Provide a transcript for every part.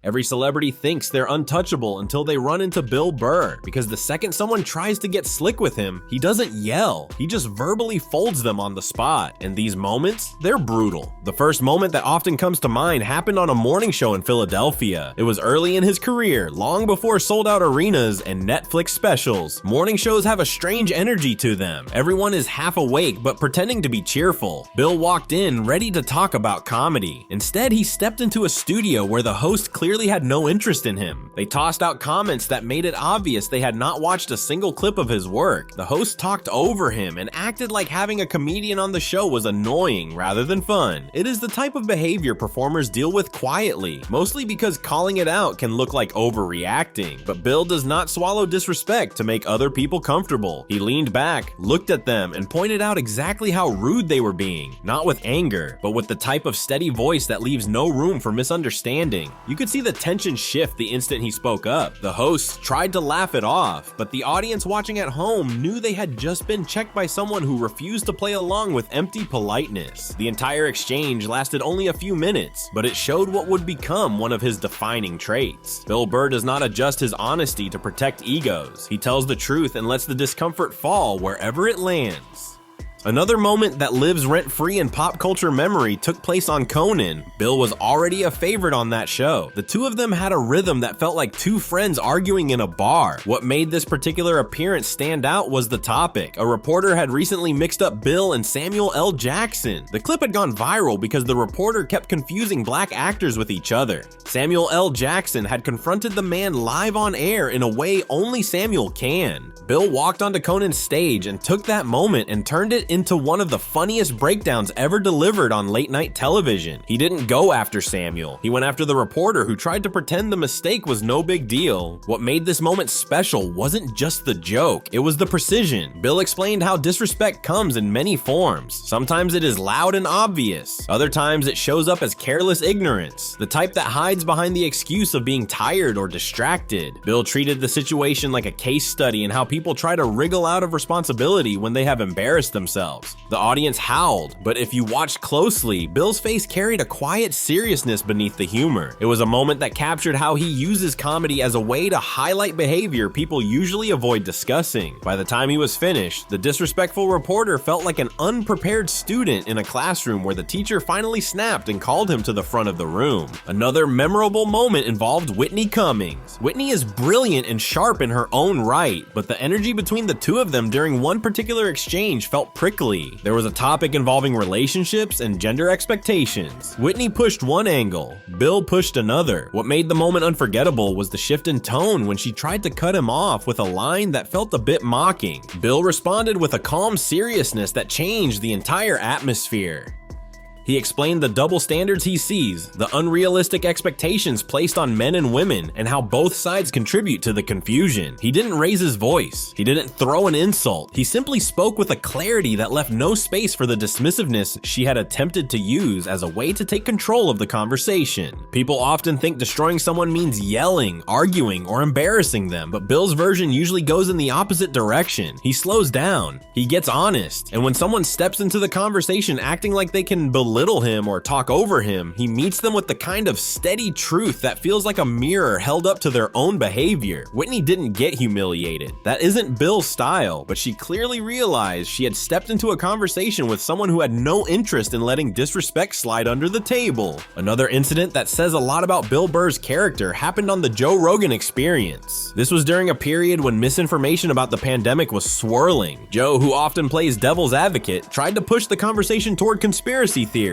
Every celebrity thinks they're untouchable until they run into Bill Burr, because the second someone tries to get slick with him, he doesn't yell, he just verbally folds them on the spot. And these moments, they're brutal. The first moment that often comes to mind happened on a morning show in Philadelphia. It was early in his career, long before sold-out arenas and Netflix specials. Morning shows have a strange energy to them. Everyone is half awake but pretending to be cheerful. Bill walked in ready to talk about comedy. Instead, he stepped into a studio where the host clearly had no interest in him. They tossed out comments that made it obvious they had not watched a single clip of his work. The host talked over him and acted like having a comedian on the show was annoying rather than fun. It is the type of behavior performers deal with quietly, mostly because calling it out can look like overreacting. But Bill does not swallow disrespect to make other people comfortable. He leaned back, looked at them, and pointed out exactly how rude they were being, not with anger, but with the type of steady voice that leaves no room for misunderstanding. You could see the tension shift the instant he spoke up. The hosts tried to laugh it off, but the audience watching at home knew they had just been checked by someone who refused to play along with empty politeness. The entire exchange lasted only a few minutes, but it showed what would become one of his defining traits. Bill Burr does not adjust his honesty to protect egos. He tells the truth and lets the discomfort fall wherever it lands. Another moment that lives rent-free in pop culture memory took place on Conan. Bill was already a favorite on that show. The two of them had a rhythm that felt like two friends arguing in a bar. What made this particular appearance stand out was the topic. A reporter had recently mixed up Bill and Samuel L. Jackson. The clip had gone viral because the reporter kept confusing black actors with each other. Samuel L. Jackson had confronted the man live on air in a way only Samuel can. Bill walked onto Conan's stage and took that moment and turned it into one of the funniest breakdowns ever delivered on late night television. He didn't go after Samuel. He went after the reporter who tried to pretend the mistake was no big deal. What made this moment special wasn't just the joke, it was the precision. Bill explained how disrespect comes in many forms. Sometimes it is loud and obvious. Other times it shows up as careless ignorance, the type that hides behind the excuse of being tired or distracted. Bill treated the situation like a case study in how people try to wriggle out of responsibility when they have embarrassed themselves. The audience howled, but if you watched closely, Bill's face carried a quiet seriousness beneath the humor. It was a moment that captured how he uses comedy as a way to highlight behavior people usually avoid discussing. By the time he was finished, the disrespectful reporter felt like an unprepared student in a classroom where the teacher finally snapped and called him to the front of the room. Another memorable moment involved Whitney Cummings. Whitney is brilliant and sharp in her own right, but the energy between the two of them during one particular exchange felt prickly. There was a topic involving relationships and gender expectations. Whitney pushed one angle, Bill pushed another. What made the moment unforgettable was the shift in tone when she tried to cut him off with a line that felt a bit mocking. Bill responded with a calm seriousness that changed the entire atmosphere. He explained the double standards he sees, the unrealistic expectations placed on men and women, and how both sides contribute to the confusion. He didn't raise his voice. He didn't throw an insult. He simply spoke with a clarity that left no space for the dismissiveness she had attempted to use as a way to take control of the conversation. People often think destroying someone means yelling, arguing, or embarrassing them, but Bill's version usually goes in the opposite direction. He slows down. He gets honest. And when someone steps into the conversation acting like they can belittle him or talk over him, he meets them with the kind of steady truth that feels like a mirror held up to their own behavior. Whitney didn't get humiliated. That isn't Bill's style, but she clearly realized she had stepped into a conversation with someone who had no interest in letting disrespect slide under the table. Another incident that says a lot about Bill Burr's character happened on the Joe Rogan Experience. This was during a period when misinformation about the pandemic was swirling. Joe, who often plays devil's advocate, tried to push the conversation toward conspiracy theories.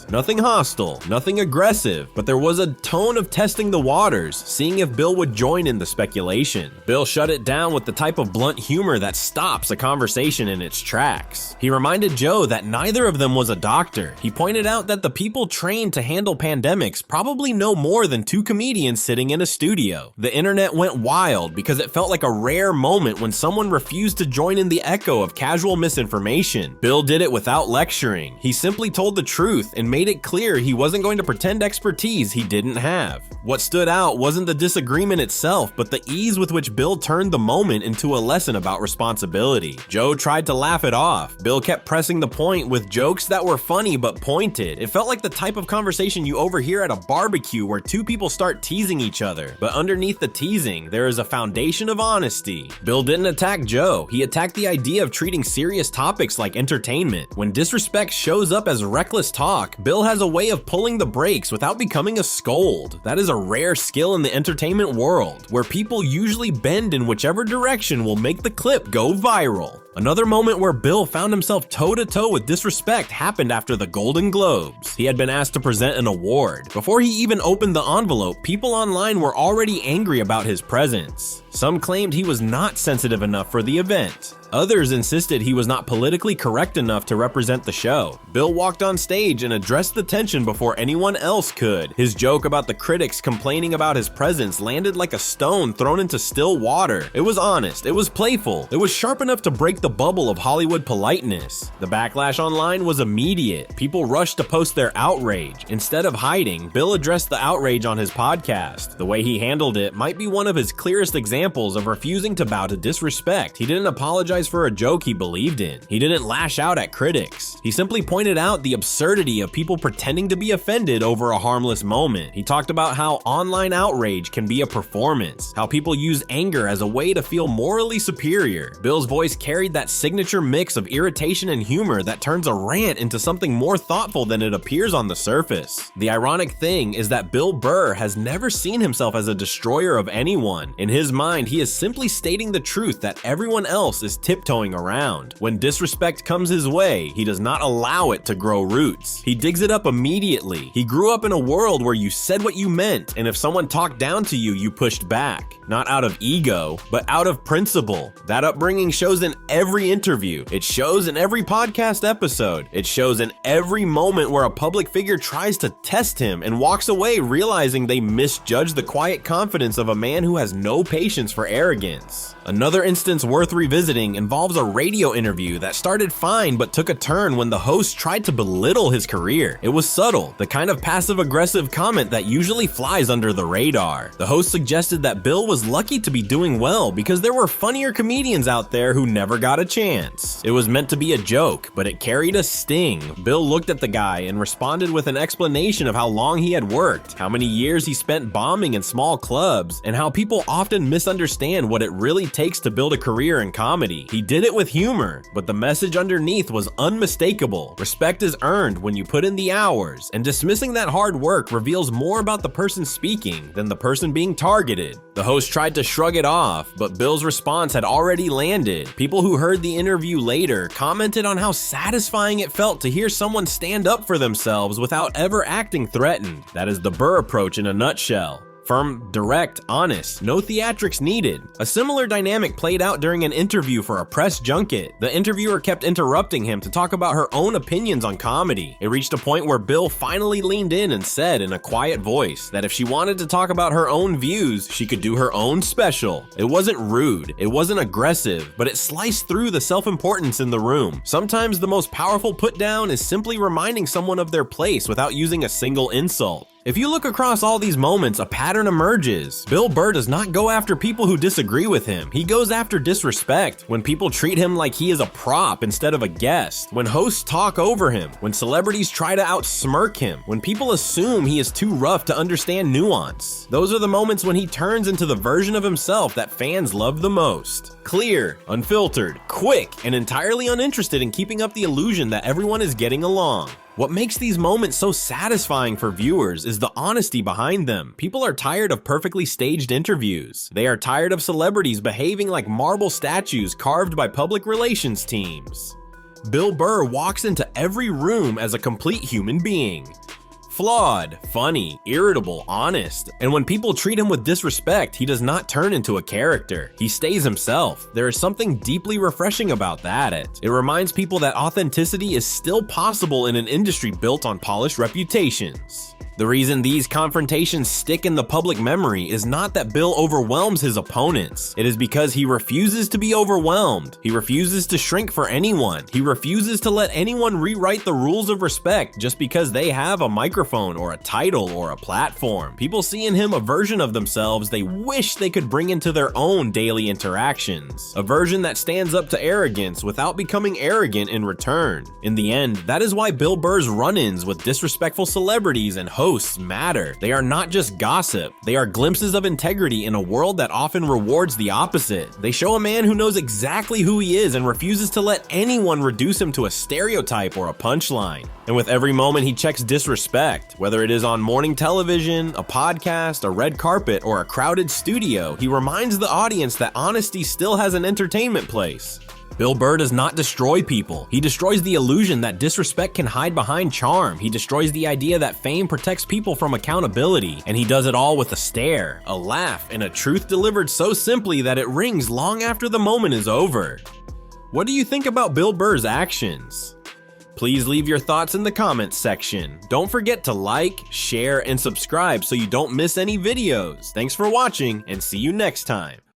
Nothing hostile, nothing aggressive, but there was a tone of testing the waters, seeing if Bill would join in the speculation. Bill shut it down with the type of blunt humor that stops a conversation in its tracks. He reminded Joe that neither of them was a doctor. He pointed out that the people trained to handle pandemics probably know more than two comedians sitting in a studio. The internet went wild because it felt like a rare moment when someone refused to join in the echo of casual misinformation. Bill did it without lecturing. He simply told the truth truth and made it clear he wasn't going to pretend expertise he didn't have. What stood out wasn't the disagreement itself, but the ease with which Bill turned the moment into a lesson about responsibility. Joe tried to laugh it off. Bill kept pressing the point with jokes that were funny but pointed. It felt like the type of conversation you overhear at a barbecue where two people start teasing each other. But underneath the teasing, there is a foundation of honesty. Bill didn't attack Joe. He attacked the idea of treating serious topics like entertainment. When disrespect shows up as reckless talk, Bill has a way of pulling the brakes without becoming a scold. That is a rare skill in the entertainment world, where people usually bend in whichever direction will make the clip go viral. Another moment where Bill found himself toe-to-toe with disrespect happened after the Golden Globes. He had been asked to present an award. Before he even opened the envelope, people online were already angry about his presence. Some claimed he was not sensitive enough for the event. Others insisted he was not politically correct enough to represent the show. Bill walked on stage and addressed the tension before anyone else could. His joke about the critics complaining about his presence landed like a stone thrown into still water. It was honest, it was playful, it was sharp enough to break the bubble of Hollywood politeness. The backlash online was immediate. People rushed to post their outrage. Instead of hiding, Bill addressed the outrage on his podcast. The way he handled it might be one of his clearest examples of refusing to bow to disrespect. He didn't apologize for a joke he believed in. He didn't lash out at critics. He simply pointed out the absurdity of people pretending to be offended over a harmless moment. He talked about how online outrage can be a performance, how people use anger as a way to feel morally superior. Bill's voice carried that signature mix of irritation and humor that turns a rant into something more thoughtful than it appears on the surface. The ironic thing is that Bill Burr has never seen himself as a destroyer of anyone. In his mind, he is simply stating the truth that everyone else is tiptoeing around. When disrespect comes his way, he does not allow it to grow roots. He digs it up immediately. He grew up in a world where you said what you meant, and if someone talked down to you, you pushed back. Not out of ego, but out of principle. That upbringing shows in every interview. It shows in every podcast episode. It shows in every moment where a public figure tries to test him and walks away realizing they misjudged the quiet confidence of a man who has no patience for arrogance. Another instance worth revisiting involves a radio interview that started fine but took a turn when the host tried to belittle his career. It was subtle, the kind of passive-aggressive comment that usually flies under the radar. The host suggested that Bill was lucky to be doing well because there were funnier comedians out there who never got a chance. It was meant to be a joke, but it carried a sting. Bill looked at the guy and responded with an explanation of how long he had worked, how many years he spent bombing in small clubs, and how people often misunderstand what it really takes to build a career in comedy. He did it with humor, but the message underneath was unmistakable. Respect is earned when you put in the hours, and dismissing that hard work reveals more about the person speaking than the person being targeted. The host tried to shrug it off, but Bill's response had already landed. People who heard the interview later commented on how satisfying it felt to hear someone stand up for themselves without ever acting threatened. That is the Burr approach in a nutshell. Firm, direct, honest, no theatrics needed. A similar dynamic played out during an interview for a press junket. The interviewer kept interrupting him to talk about her own opinions on comedy. It reached a point where Bill finally leaned in and said in a quiet voice that if she wanted to talk about her own views, she could do her own special. It wasn't rude, it wasn't aggressive, but it sliced through the self-importance in the room. Sometimes the most powerful put down is simply reminding someone of their place without using a single insult. If you look across all these moments, a pattern emerges. Bill Burr does not go after people who disagree with him. He goes after disrespect. When people treat him like he is a prop instead of a guest. When hosts talk over him. When celebrities try to outsmirk him. When people assume he is too rough to understand nuance. Those are the moments when he turns into the version of himself that fans love the most. Clear, unfiltered, quick, and entirely uninterested in keeping up the illusion that everyone is getting along. What makes these moments so satisfying for viewers is the honesty behind them. People are tired of perfectly staged interviews. They are tired of celebrities behaving like marble statues carved by public relations teams. Bill Burr walks into every room as a complete human being. Flawed, funny, irritable, honest. And when people treat him with disrespect, he does not turn into a character. He stays himself. There is something deeply refreshing about that. It reminds people that authenticity is still possible in an industry built on polished reputations. The reason these confrontations stick in the public memory is not that Bill overwhelms his opponents. It is because he refuses to be overwhelmed. He refuses to shrink for anyone. He refuses to let anyone rewrite the rules of respect just because they have a microphone or a title or a platform. People see in him a version of themselves they wish they could bring into their own daily interactions. A version that stands up to arrogance without becoming arrogant in return. In the end, that is why Bill Burr's run-ins with disrespectful celebrities and hosts matter. They are not just gossip. They are glimpses of integrity in a world that often rewards the opposite. They show a man who knows exactly who he is and refuses to let anyone reduce him to a stereotype or a punchline. And with every moment he checks disrespect, whether it is on morning television, a podcast, a red carpet, or a crowded studio, he reminds the audience that honesty still has an entertainment place. Bill Burr does not destroy people. He destroys the illusion that disrespect can hide behind charm. He destroys the idea that fame protects people from accountability. And he does it all with a stare, a laugh, and a truth delivered so simply that it rings long after the moment is over. What do you think about Bill Burr's actions? Please leave your thoughts in the comments section. Don't forget to like, share, and subscribe so you don't miss any videos. Thanks for watching, and see you next time.